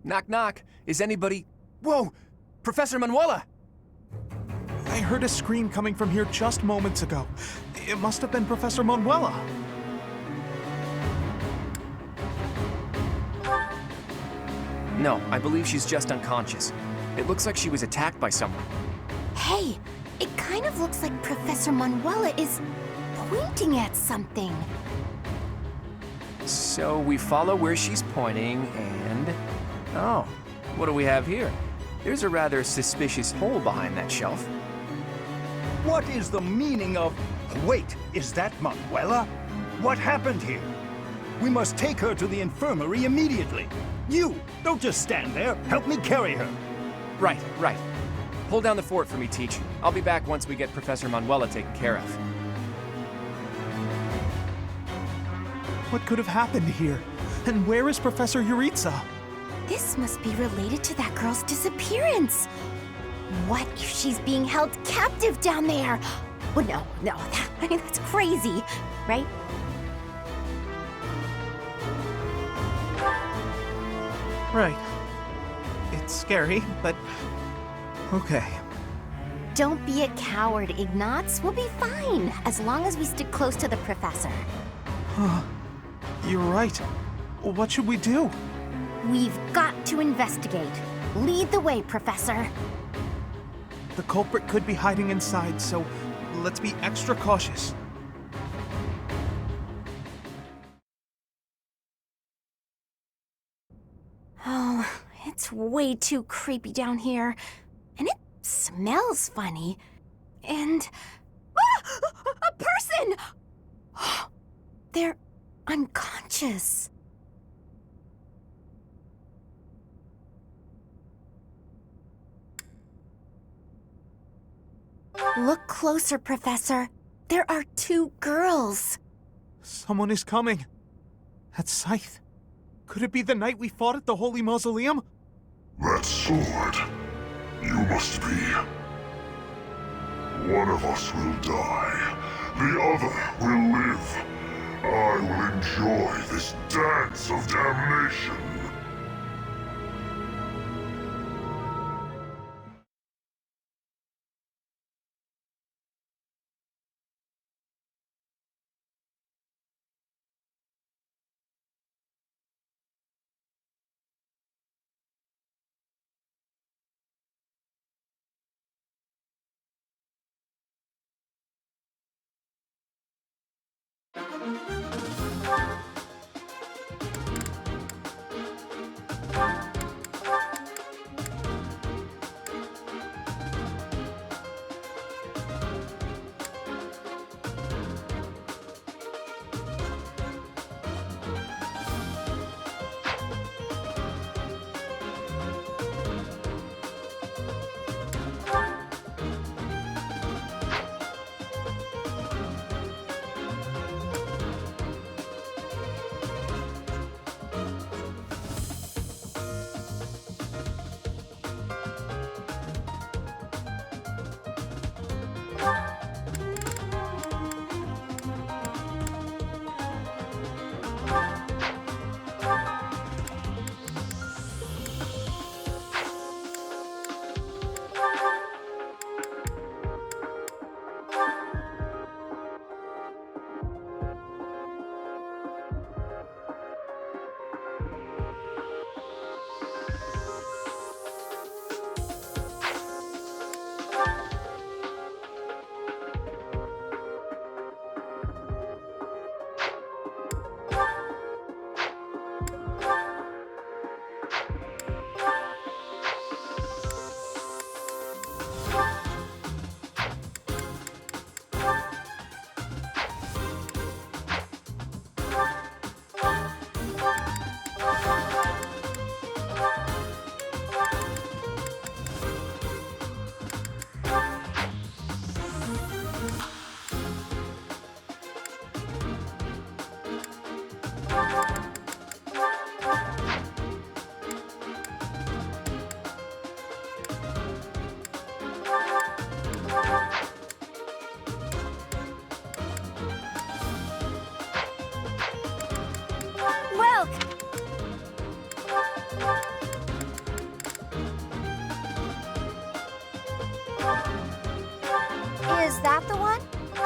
Knock, knock. Is anybody... Whoa! Professor Manuela! I heard a scream coming from here just moments ago. It must have been Professor Manuela. No, I believe she's just unconscious. It looks like she was attacked by someone. Hey, it kind of looks like Professor Manuela is pointing at something. So we follow where she's pointing and... Oh, what do we have here? There's a rather suspicious hole behind that shelf. What is the meaning of... Wait, is that Manuela? What happened here? We must take her to the infirmary immediately. You, don't just stand there. Help me carry her. Right, right. Hold down the fort for me, Teach. I'll be back once we get Professor Manuela taken care of. What could have happened here? And where is Professor Yuritsa? This must be related to that girl's disappearance. What if she's being held captive down there? Well, no, that's crazy, right? Right. It's scary, but... okay. Don't be a coward, Ignatz. We'll be fine, as long as we stick close to the professor. You're right. What should we do? We've got to investigate. Lead the way, Professor. The culprit could be hiding inside, so let's be extra cautious. Oh, it's way too creepy down here. And it smells funny. And... Ah! A person! They're unconscious. Look closer, Professor. There are two girls. Someone is coming. That scythe. Could it be the night we fought at the Holy Mausoleum? That sword. You must be. One of us will die. The other will live. I will enjoy this dance of damnation.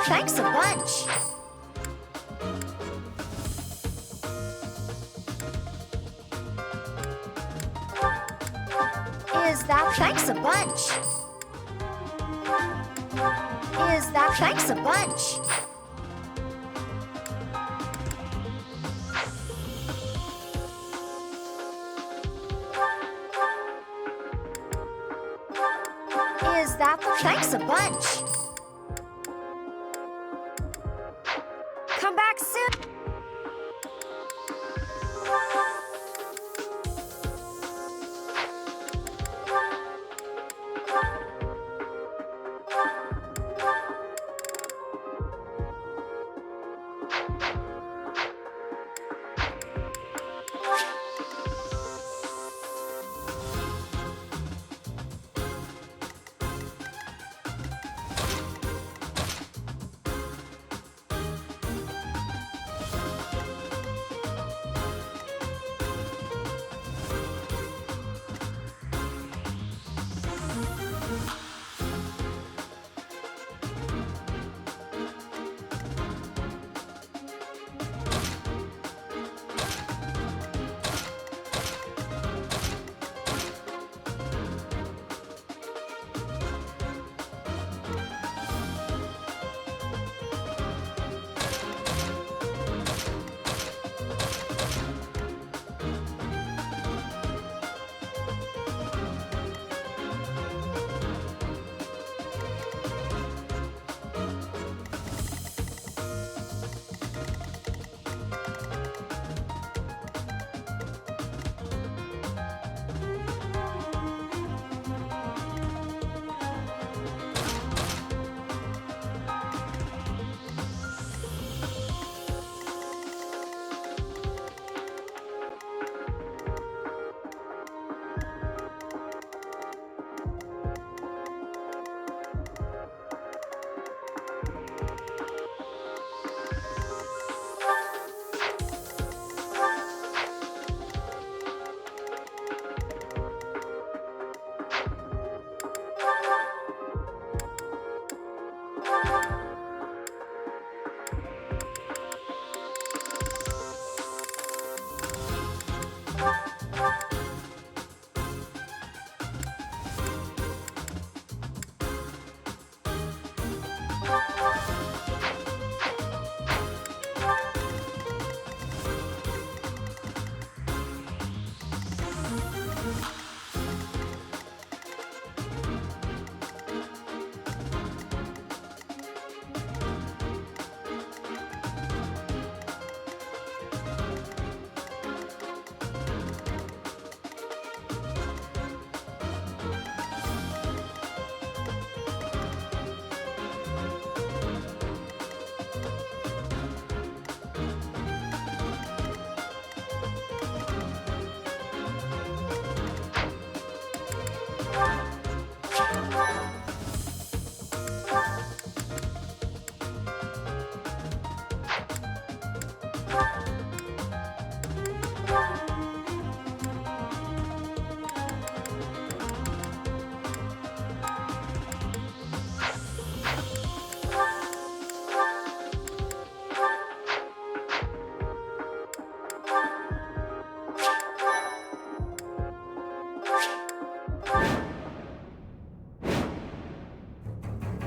Thanks a bunch. Is that thanks a bunch? Is that thanks a bunch? Is that the thanks a bunch? Come back soon.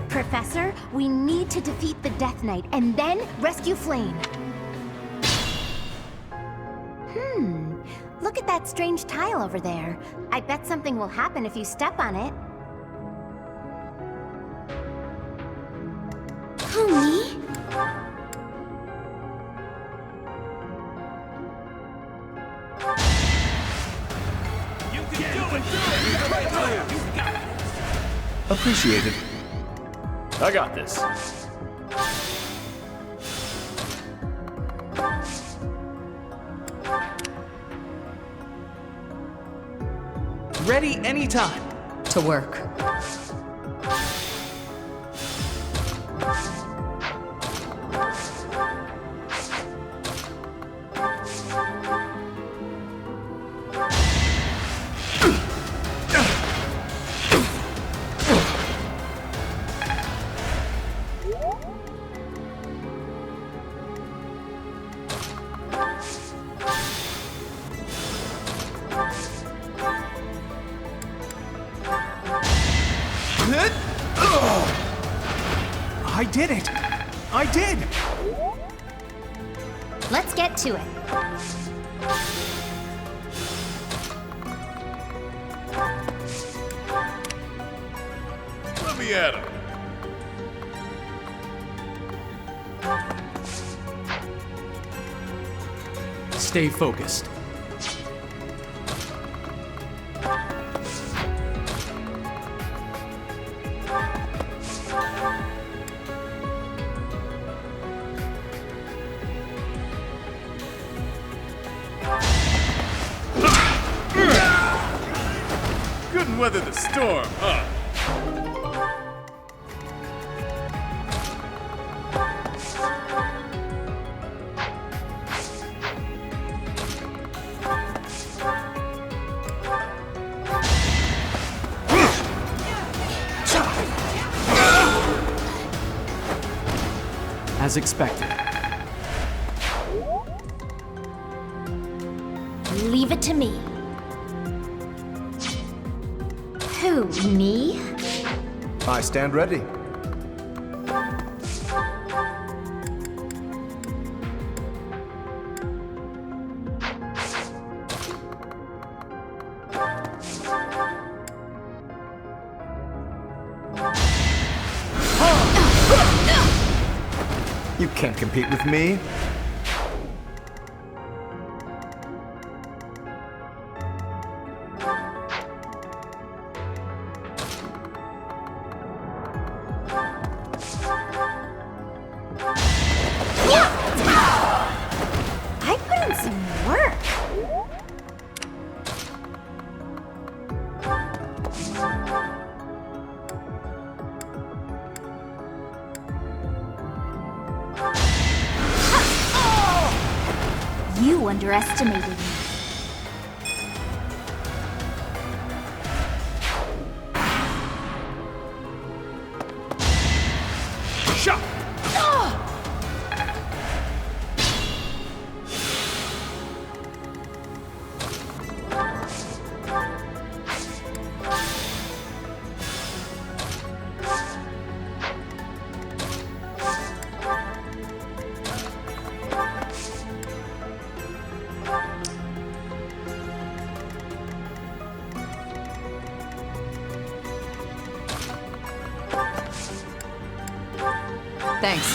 Professor, we need to defeat the Death Knight and then rescue Flame. Look at that strange tile over there. I bet something will happen if you step on it. Who, me? You can do it! Appreciated. I got this. Ready anytime. To work. I did it! I did! Let's get to it. Let me at him. Stay focused. Couldn't weather the storm, huh? As expected. Leave it to me. Who, me? I stand ready. You can't compete with me. I put in some work. You underestimated me. Shot! Thanks.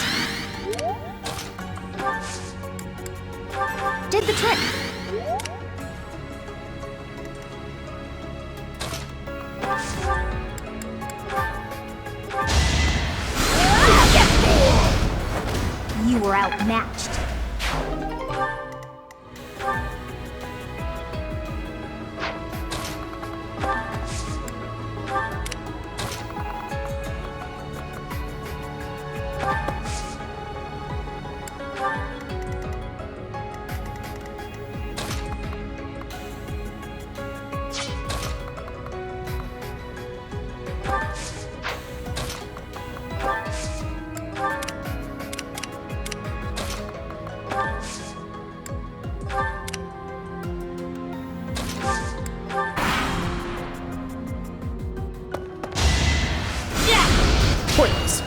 Did the trick. You were outmatched. Pointless.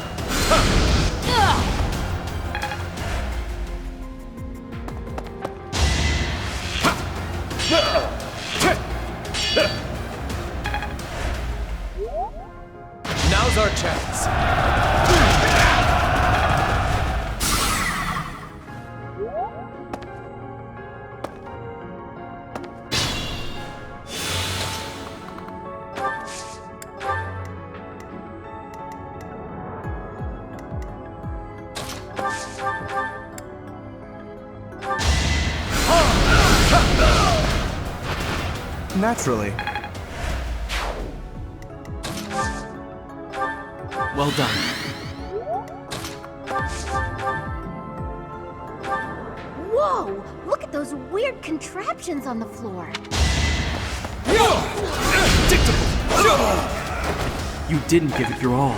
Now's our chance. Naturally. Well done. Whoa! Look at those weird contraptions on the floor. You didn't give it your all.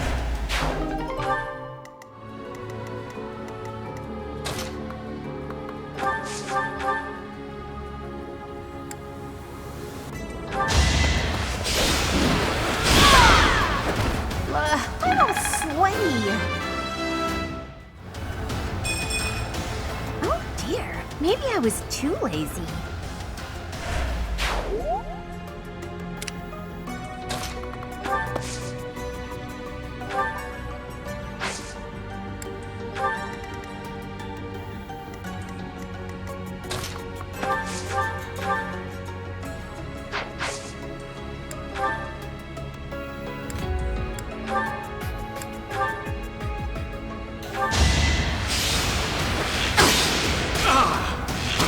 I'm all sweaty. was too lazy.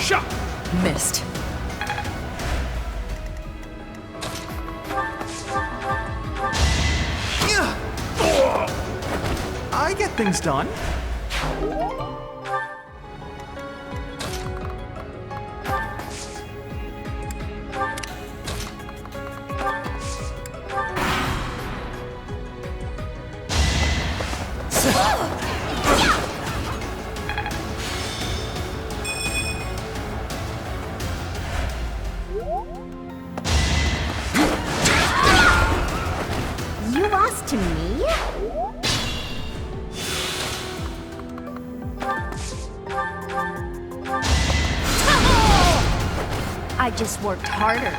Shot! Missed. I get things done. You lost to me? I just worked harder.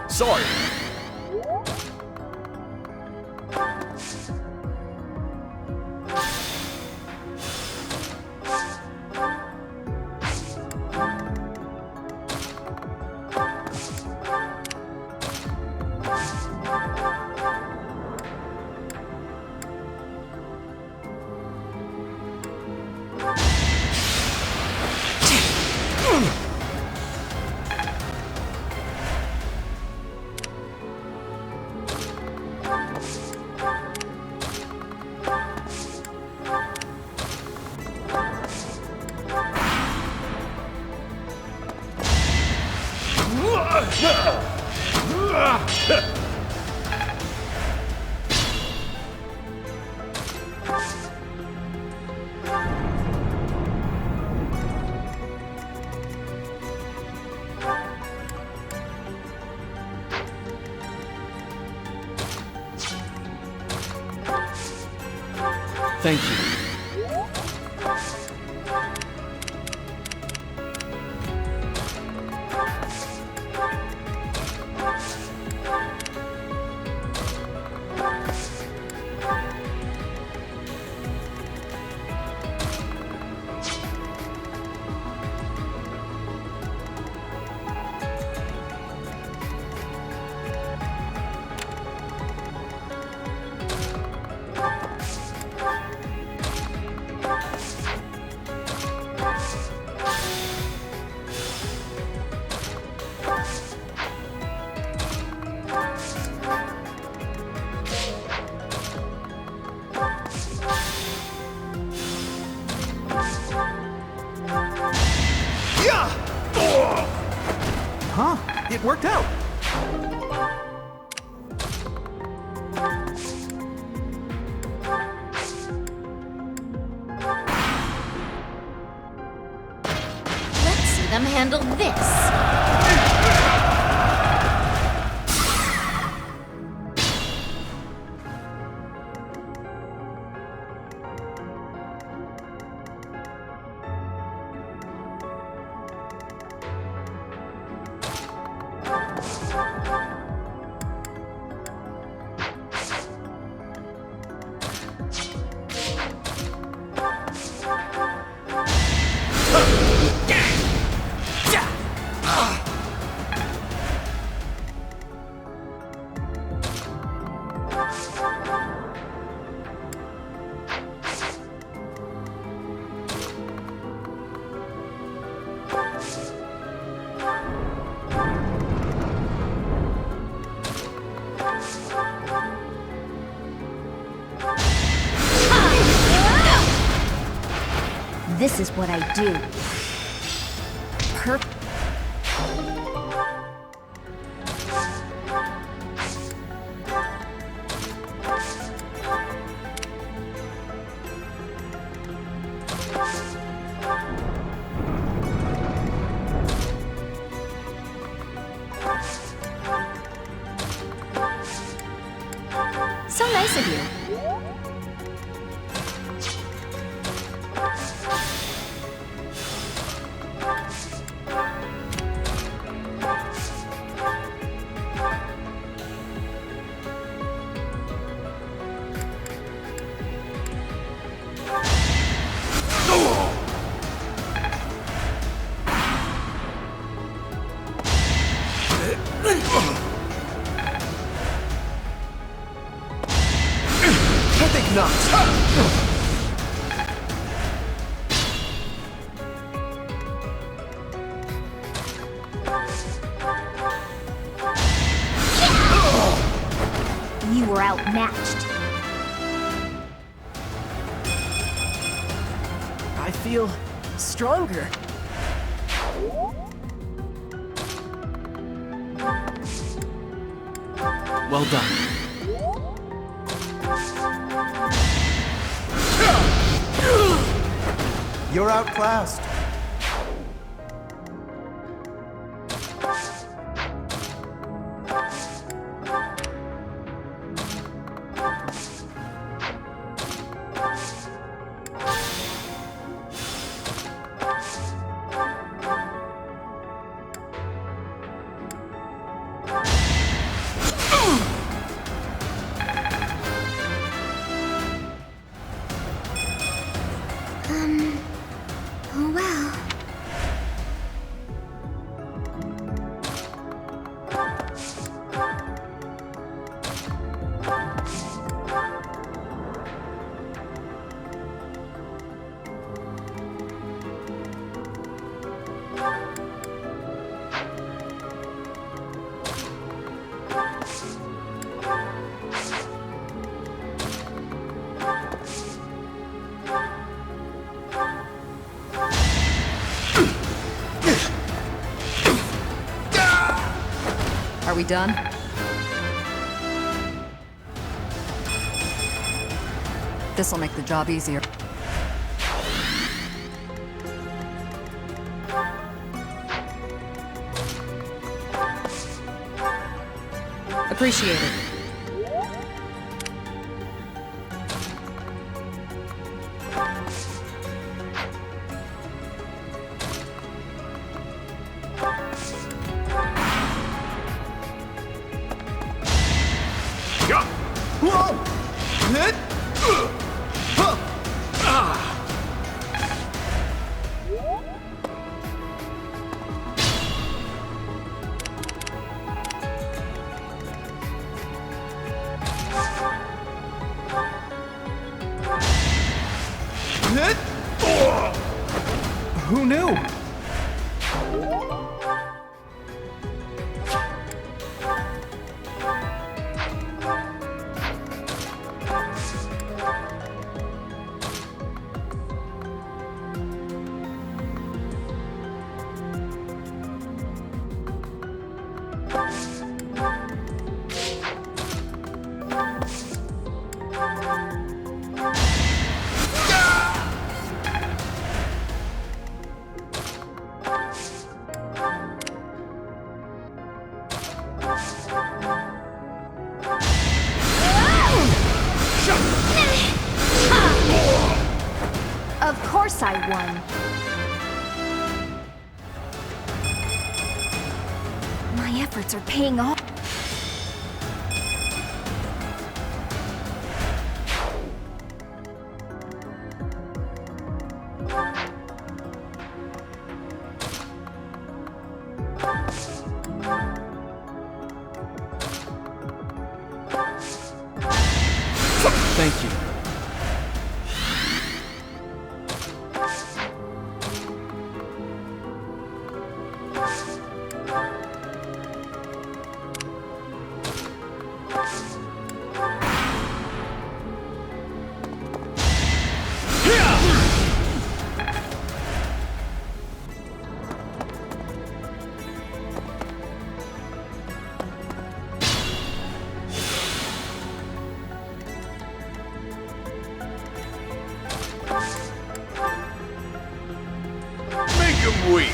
Sorry. Thank you. Huh? It worked out. Let's see them handle this. This is what I do. So nice of you. I think not. You were outmatched. I feel stronger. Well done. You're outclassed. Oh well. Are we done? This'll make the job easier. Appreciate it. Who knew? Of course I won. My efforts are paying off. Thank you. Make him weep.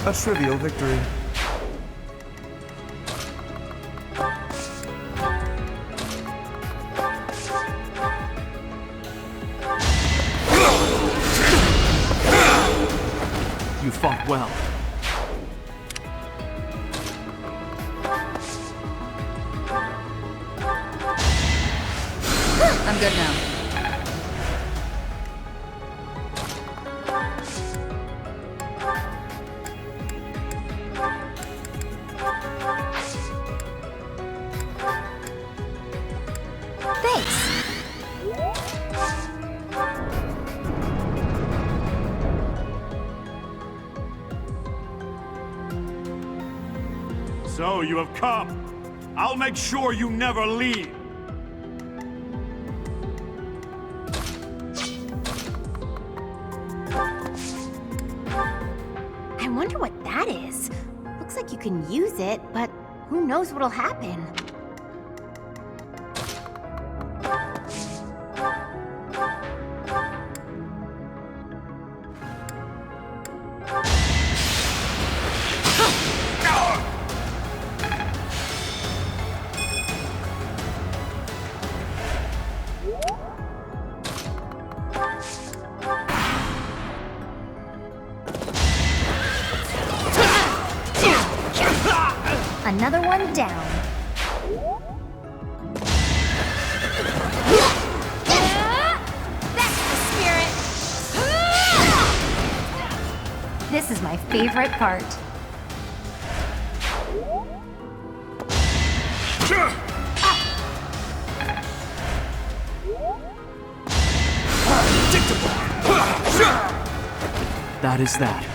A trivial victory. You fought well. I'm good now. Thanks. So you have come. I'll make sure you never leave. I wonder what that is. Looks like you can use it, but who knows what'll happen. Another one down. That's the spirit! This is my favorite part. That is that.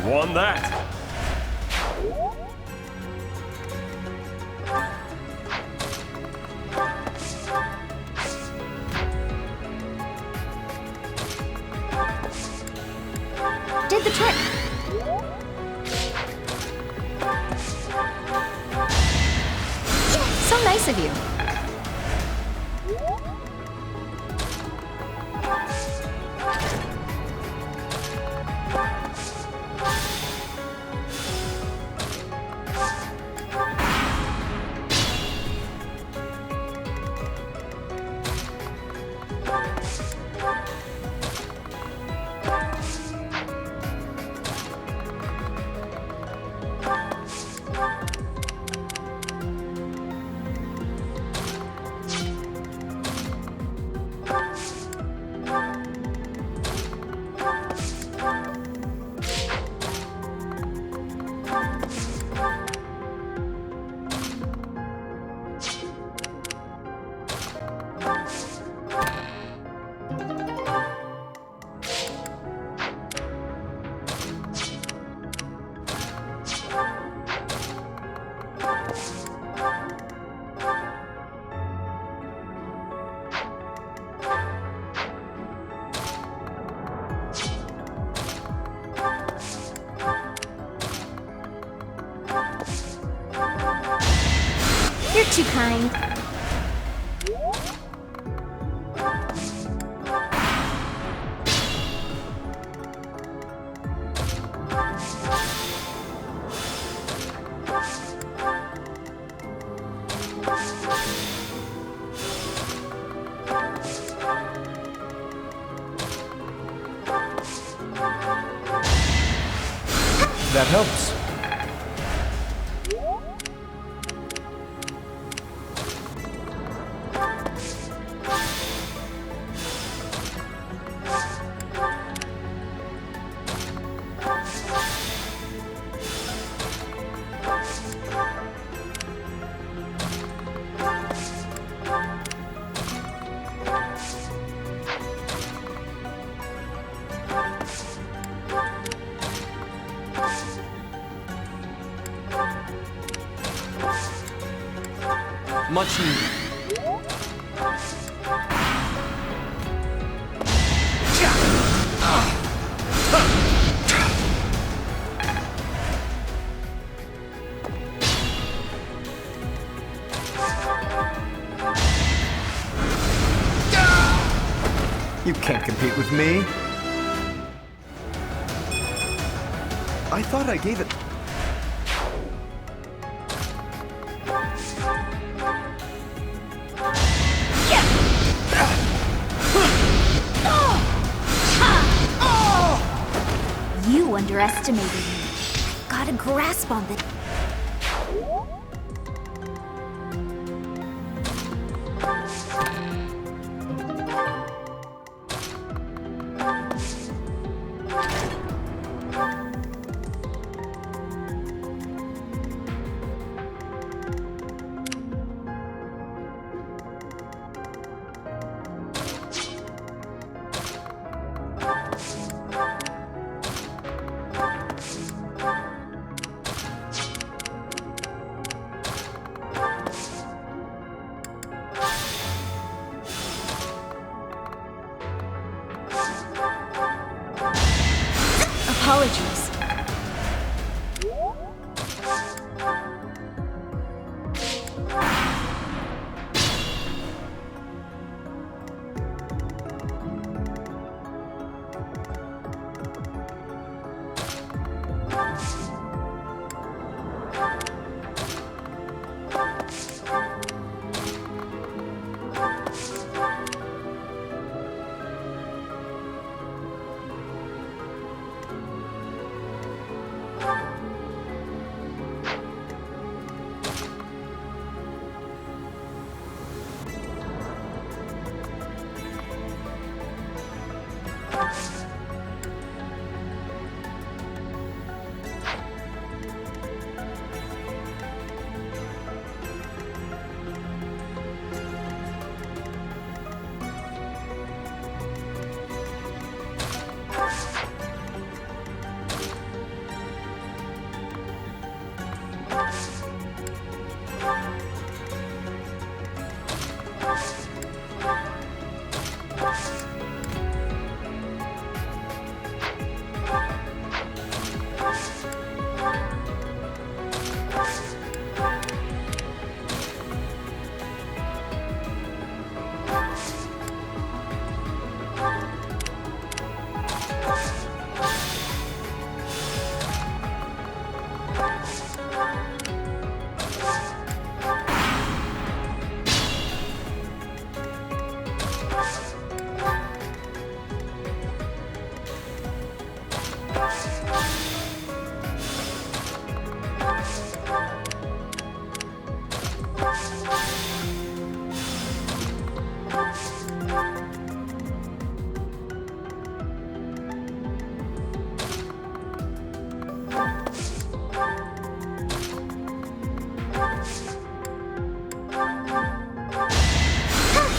Won that. Did the trick. So nice of you. You're too kind. That helps. Much needed. You can't compete with me. I thought I gave it... You underestimated me. Got a grasp on the... Apologies.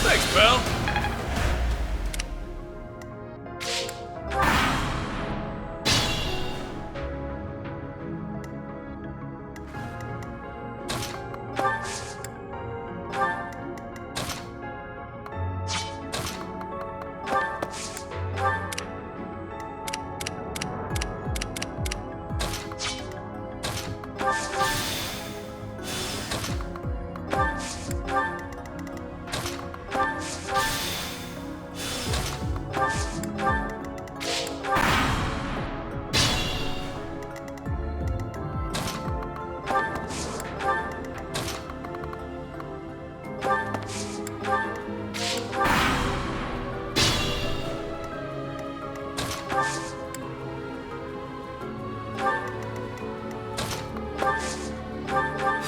Thanks, pal.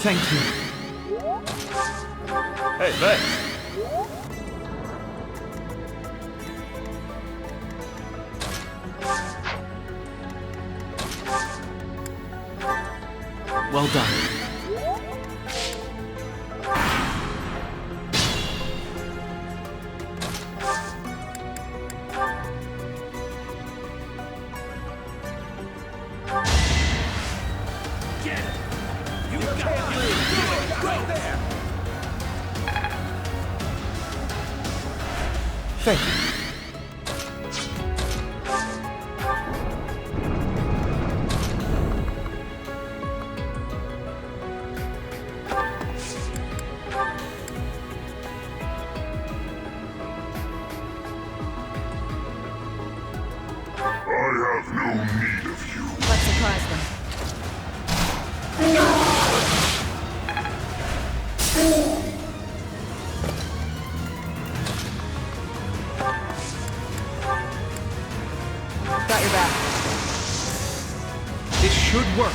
Thank you. Hey, thanks. Well done. Thank you. I have no need of you. Let's surprise them. Got your back. This should work.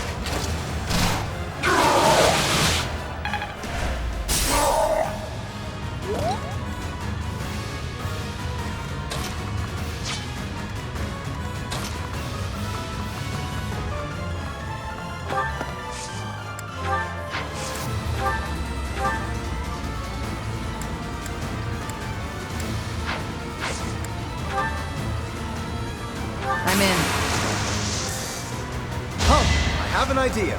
I'm in. Come, I have an idea.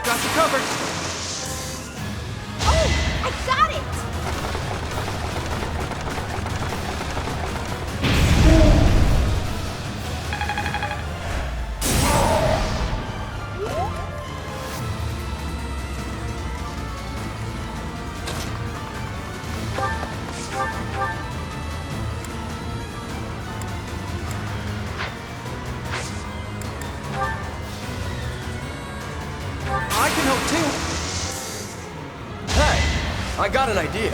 Got you covered. Oh, I got it! I can help too. Hey, I got an idea.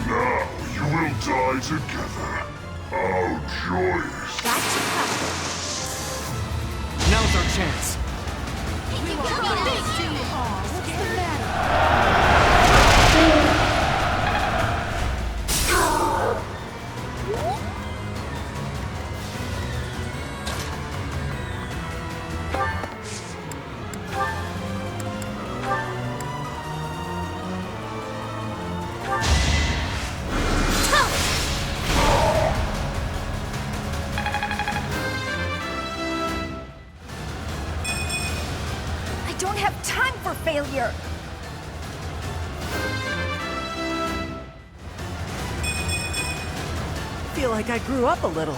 Now you will die together. How joyous. Got you covered. Now's our chance. I don't have time for failure. Feel like I grew up a little.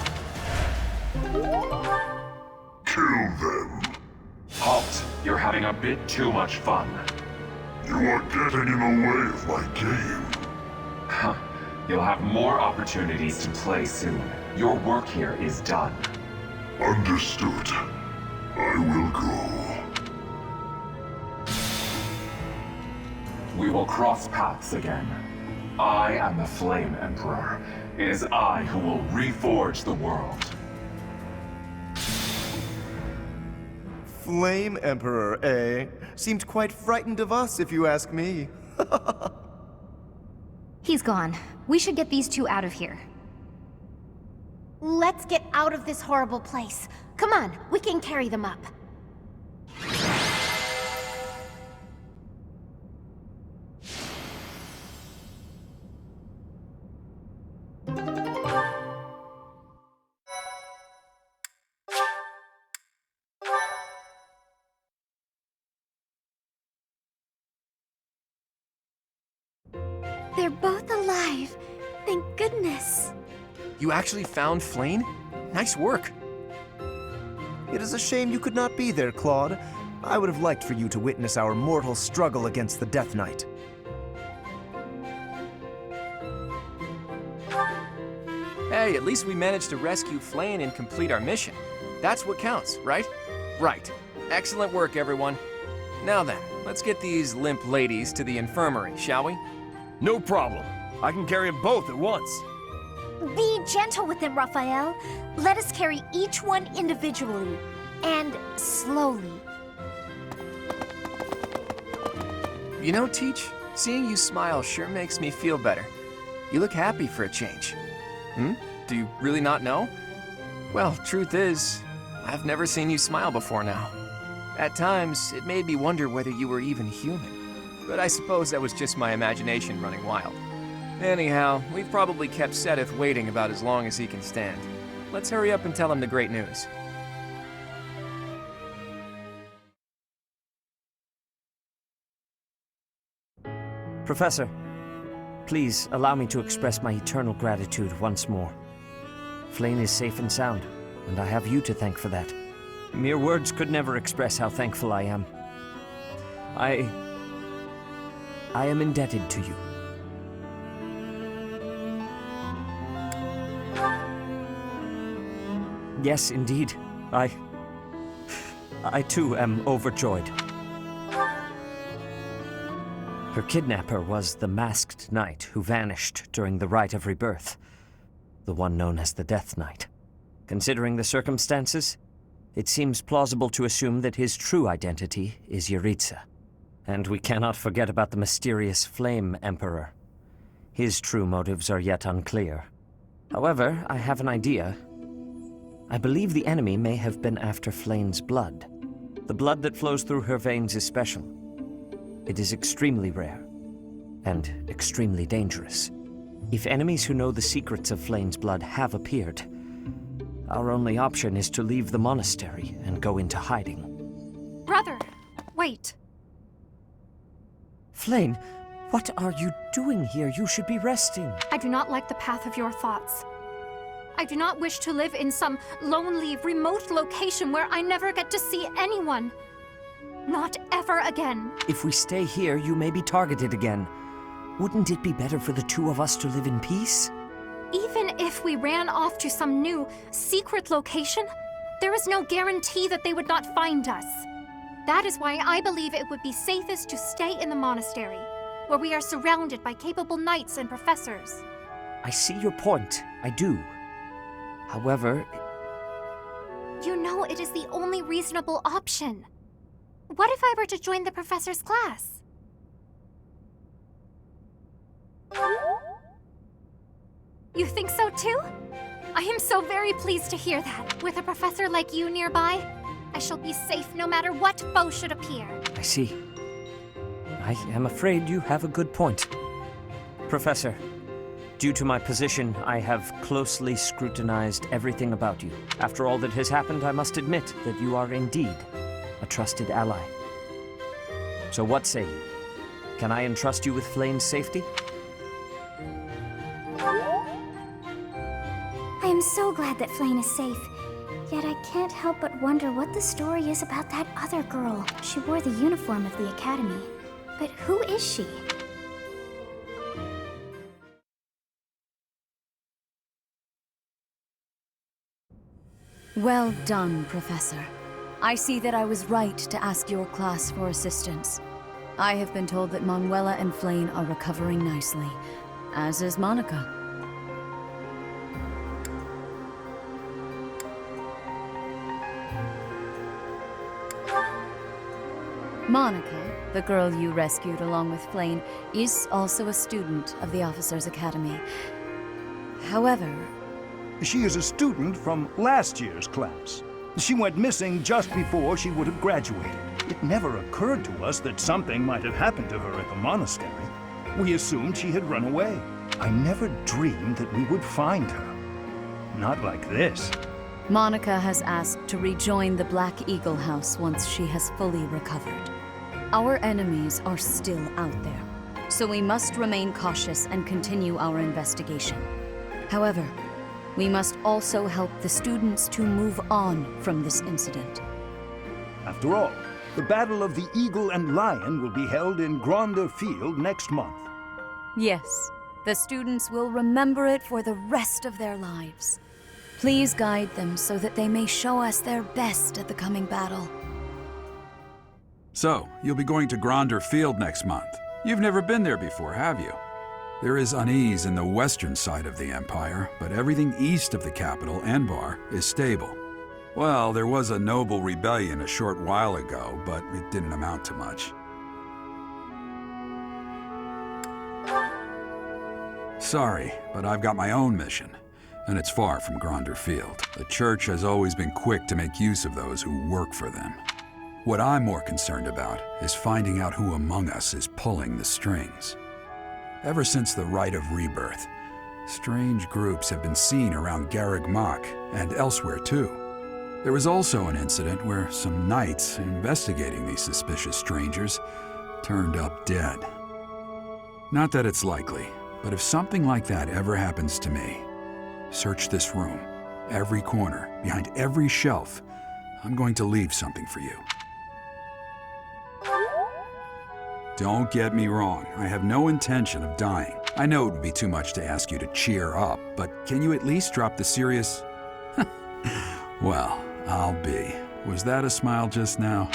Kill them. Halt! You're having a bit too much fun. You are getting in the way of my game. Huh. You'll have more opportunities to play soon. Your work here is done. Understood. I will go. We will cross paths again. I am the Flame Emperor. It is I who will reforge the world. Flame Emperor, eh? Seemed quite frightened of us, if you ask me. He's gone. We should get these two out of here. Let's get out of this horrible place. Come on, we can carry them up. They're both alive. Thank goodness. You actually found Flayn? Nice work. It is a shame you could not be there, Claude. I would have liked for you to witness our mortal struggle against the Death Knight. Hey, at least we managed to rescue Flayn and complete our mission. That's what counts, right? Right. Excellent work, everyone. Now then, let's get these limp ladies to the infirmary, shall we? No problem. I can carry them both at once. Be gentle with them, Raphael. Let us carry each one individually. And slowly. You know, Teach, seeing you smile sure makes me feel better. You look happy for a change. Do you really not know? Well, truth is, I've never seen you smile before now. At times, it made me wonder whether you were even human. But I suppose that was just my imagination running wild. Anyhow, we've probably kept Seth waiting about as long as he can stand. Let's hurry up and tell him the great news. Professor, please allow me to express my eternal gratitude once more. Flayn is safe and sound, and I have you to thank for that. Mere words could never express how thankful I am. I am indebted to you. Yes, indeed. I too am overjoyed. Her kidnapper was the masked knight who vanished during the Rite of Rebirth, the one known as the Death Knight. Considering the circumstances, it seems plausible to assume that his true identity is Yaritza. And we cannot forget about the mysterious Flame Emperor. His true motives are yet unclear. However, I have an idea. I believe the enemy may have been after Flayn's blood. The blood that flows through her veins is special. It is extremely rare, and extremely dangerous. If enemies who know the secrets of Flayn's blood have appeared, our only option is to leave the monastery and go into hiding. Brother, wait. Flayn, what are you doing here? You should be resting. I do not like the path of your thoughts. I do not wish to live in some lonely, remote location where I never get to see anyone. Not ever again. If we stay here, you may be targeted again. Wouldn't it be better for the two of us to live in peace? Even if we ran off to some new, secret location, there is no guarantee that they would not find us. That is why I believe it would be safest to stay in the monastery, where we are surrounded by capable knights and professors. I see your point. I do. However... You know it is the only reasonable option. What if I were to join the professor's class? You think so too? I am so very pleased to hear that. With a professor like you nearby, I shall be safe no matter what foe should appear. I see. I am afraid you have a good point. Professor, due to my position, I have closely scrutinized everything about you. After all that has happened, I must admit that you are indeed a trusted ally. So what say you? Can I entrust you with Flayn's safety? I am so glad that Flayn is safe. Yet I can't help but wonder what the story is about that other girl. She wore the uniform of the academy. But who is she? Well done, Professor. I see that I was right to ask your class for assistance. I have been told that Manuela and Flayn are recovering nicely, as is Monica. Monica, the girl you rescued along with Flayn, is also a student of the Officers' Academy. However... She is a student from last year's class. She went missing just before she would have graduated. It never occurred to us that something might have happened to her at the monastery. We assumed she had run away. I never dreamed that we would find her. Not like this. Monica has asked to rejoin the Black Eagle House once she has fully recovered. Our enemies are still out there, so we must remain cautious and continue our investigation. However, we must also help the students to move on from this incident. After all, the Battle of the Eagle and Lion will be held in Gronder Field next month. Yes, the students will remember it for the rest of their lives. Please guide them so that they may show us their best at the coming battle. So, you'll be going to Gronder Field next month. You've never been there before, have you? There is unease in the western side of the Empire, but everything east of the capital, Enbar, is stable. Well, there was a noble rebellion a short while ago, but it didn't amount to much. Sorry, but I've got my own mission, and it's far from Gronder Field. The Church has always been quick to make use of those who work for them. What I'm more concerned about is finding out who among us is pulling the strings. Ever since the Rite of Rebirth, strange groups have been seen around Garreg Mach and elsewhere too. There was also an incident where some knights investigating these suspicious strangers turned up dead. Not that it's likely, but if something like that ever happens to me, search this room, every corner, behind every shelf. I'm going to leave something for you. Don't get me wrong, I have no intention of dying. I know it would be too much to ask you to cheer up, but can you at least drop the serious... Well, I'll be. Was that a smile just now?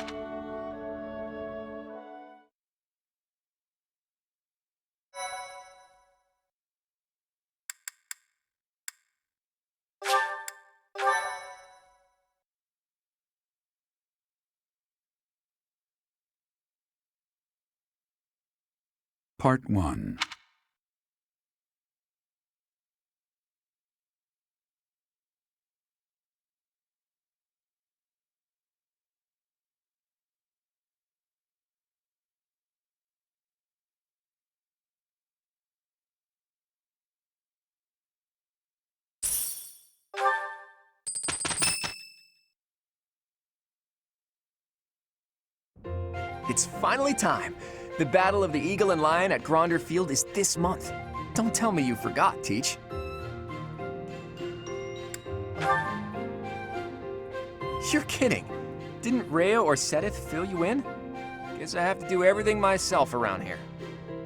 Part 1. It's finally time. The Battle of the Eagle and Lion at Gronder Field is this month. Don't tell me you forgot, Teach. You're kidding. Didn't Rhea or Sedith fill you in? Guess I have to do everything myself around here.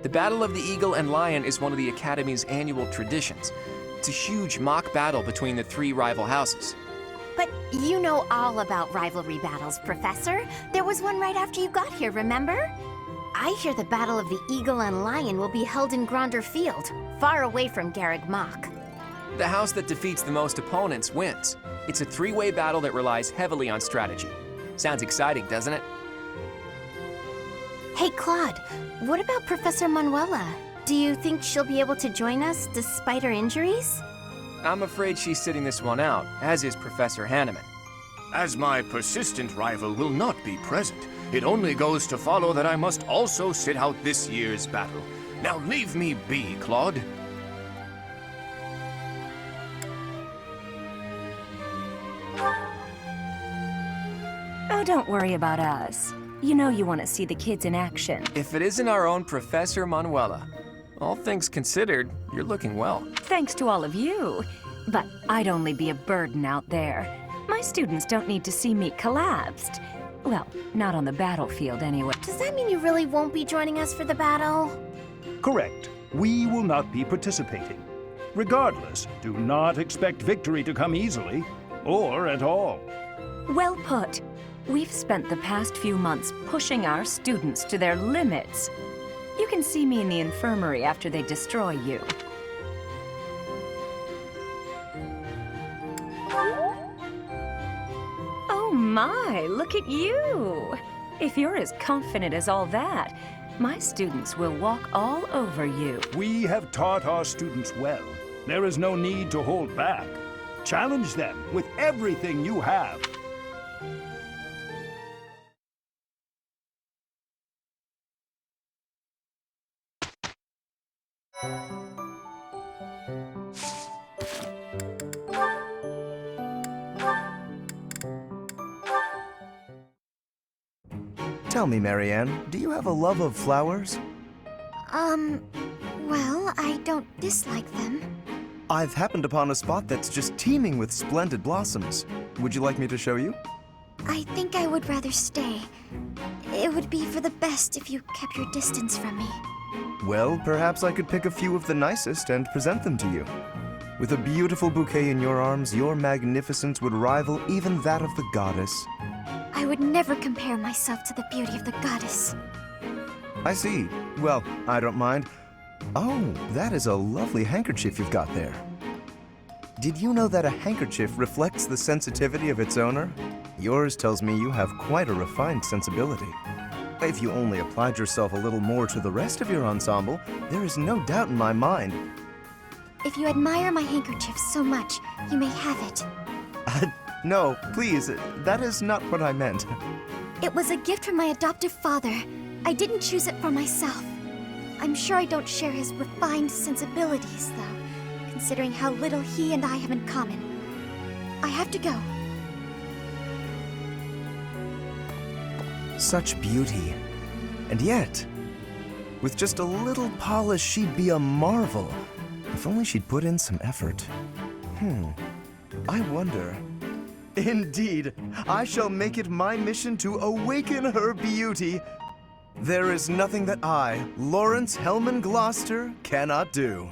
The Battle of the Eagle and Lion is one of the Academy's annual traditions. It's a huge mock battle between the three rival houses. But you know all about rivalry battles, Professor. There was one right after you got here, remember? I hear the Battle of the Eagle and Lion will be held in Gronder Field, far away from Garreg Mach. The house that defeats the most opponents wins. It's a three-way battle that relies heavily on strategy. Sounds exciting, doesn't it? Hey, Claude, what about Professor Manuela? Do you think she'll be able to join us despite her injuries? I'm afraid she's sitting this one out, as is Professor Hanneman. As my persistent rival will not be present, it only goes to follow that I must also sit out this year's battle. Now leave me be, Claude. Oh, don't worry about us. You know you want to see the kids in action. If it isn't our own Professor Manuela, all things considered, you're looking well. Thanks to all of you. But I'd only be a burden out there. My students don't need to see me collapsed. Well, not on the battlefield anyway. Does that mean you really won't be joining us for the battle? Correct. We will not be participating. Regardless, do not expect victory to come easily, or at all. Well put. We've spent the past few months pushing our students to their limits. You can see me in the infirmary after they destroy you. Oh my, look at you! If you're as confident as all that, my students will walk all over you. We have taught our students well. There is no need to hold back. Challenge them with everything you have. Tell me, Marianne, do you have a love of flowers? Well, I don't dislike them. I've happened upon a spot that's just teeming with splendid blossoms. Would you like me to show you? I think I would rather stay. It would be for the best if you kept your distance from me. Well, perhaps I could pick a few of the nicest and present them to you. With a beautiful bouquet in your arms, your magnificence would rival even that of the goddess. I would never compare myself to the beauty of the goddess. I see. Well, I don't mind. Oh, that is a lovely handkerchief you've got there. Did you know that a handkerchief reflects the sensitivity of its owner? Yours tells me you have quite a refined sensibility. If you only applied yourself a little more to the rest of your ensemble, there is no doubt in my mind. If you admire my handkerchief so much, you may have it. No, please, that is not what I meant. It was a gift from my adoptive father. I didn't choose it for myself. I'm sure I don't share his refined sensibilities, though, considering how little he and I have in common. I have to go. Such beauty. And yet, with just a little polish, she'd be a marvel. If only she'd put in some effort. I wonder. Indeed, I shall make it my mission to awaken her beauty. There is nothing that I, Lawrence Hellman Gloucester, cannot do.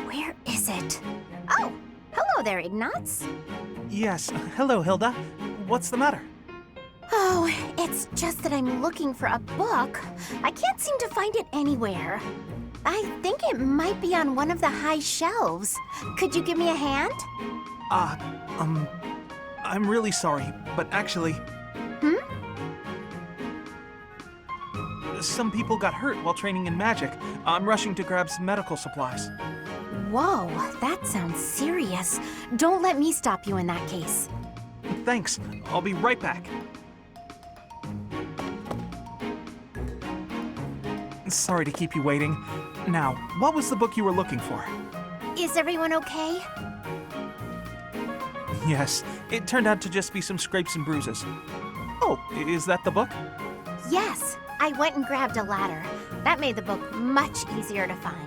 Where is it? Oh, hello there, Ignatz. Yes, hello, Hilda. What's the matter? Oh, it's just that I'm looking for a book. I can't seem to find it anywhere. I think it might be on one of the high shelves. Could you give me a hand? I'm really sorry, but actually... Some people got hurt while training in magic. I'm rushing to grab some medical supplies. Whoa, that sounds serious. Don't let me stop you in that case. Thanks. I'll be right back. Sorry to keep you waiting. Now, what was the book you were looking for? Is everyone okay? Yes, it turned out to just be some scrapes and bruises. Oh, is that the book? Yes, I went and grabbed a ladder. That made the book much easier to find.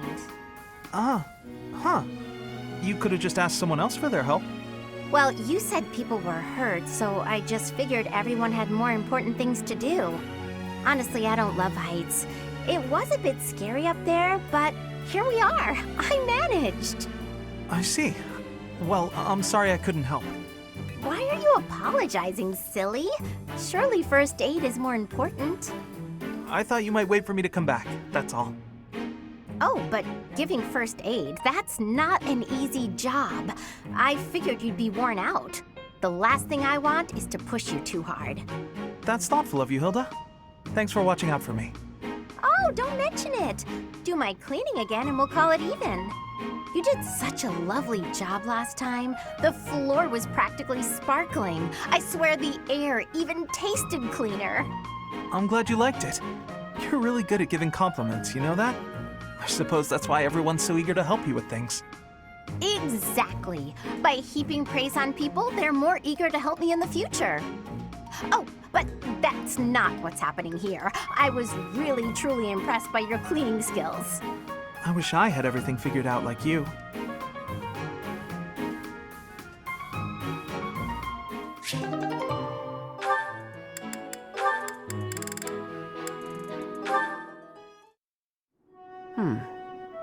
You could have just asked someone else for their help. Well, you said people were hurt, so I just figured everyone had more important things to do. Honestly, I don't love heights. It was a bit scary up there, but here we are. I managed. I see. Well, I'm sorry I couldn't help. Why are you apologizing, silly? Surely first aid is more important. I thought you might wait for me to come back, that's all. Oh, but giving first aid, that's not an easy job. I figured you'd be worn out. The last thing I want is to push you too hard. That's thoughtful of you, Hilda. Thanks for watching out for me. Oh, don't mention it. Do my cleaning again and we'll call it even. You did such a lovely job last time. The floor was practically sparkling. I swear the air even tasted cleaner. I'm glad you liked it. You're really good at giving compliments, you know that? I suppose that's why everyone's so eager to help you with things. Exactly. By heaping praise on people, they're more eager to help me in the future. Oh, but that's not what's happening here. I was really, truly impressed by your cleaning skills. I wish I had everything figured out like you.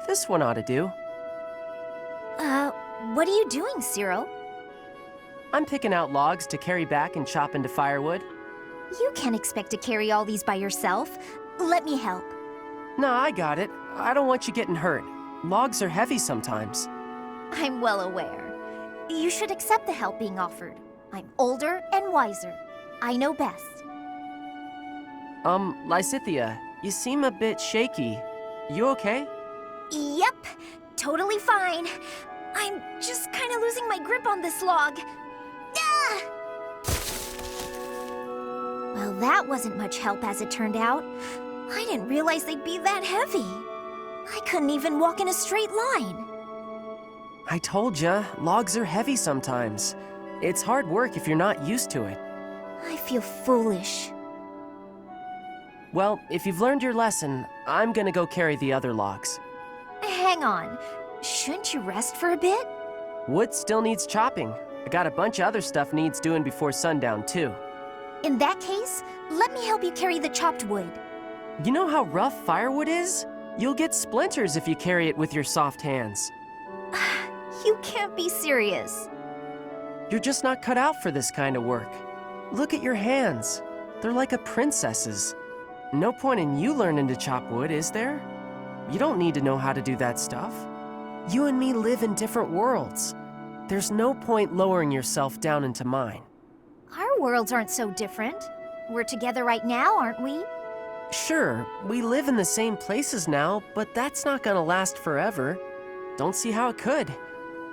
This one ought to do. What are you doing, Cyril? I'm picking out logs to carry back and chop into firewood. You can't expect to carry all these by yourself. Let me help. No, I got it. I don't want you getting hurt. Logs are heavy sometimes. I'm well aware. You should accept the help being offered. I'm older and wiser. I know best. Lysithia, you seem a bit shaky. You okay? Yep, totally fine. I'm just kind of losing my grip on this log. Ah! Well, that wasn't much help as it turned out. I didn't realize they'd be that heavy. I couldn't even walk in a straight line. I told ya, logs are heavy sometimes. It's hard work if you're not used to it. I feel foolish. Well, if you've learned your lesson, I'm gonna go carry the other logs. Hang on. Shouldn't you rest for a bit? Wood still needs chopping. I got a bunch of other stuff needs doing before sundown, too. In that case, let me help you carry the chopped wood. You know how rough firewood is? You'll get splinters if you carry it with your soft hands. You can't be serious. You're just not cut out for this kind of work. Look at your hands. They're like a princess's. No point in you learning to chop wood, is there? You don't need to know how to do that stuff. You and me live in different worlds. There's no point lowering yourself down into mine. Our worlds aren't so different. We're together right now, aren't we? Sure, we live in the same places now, but that's not gonna last forever. Don't see how it could.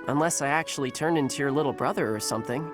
Unless I actually turned into your little brother or something.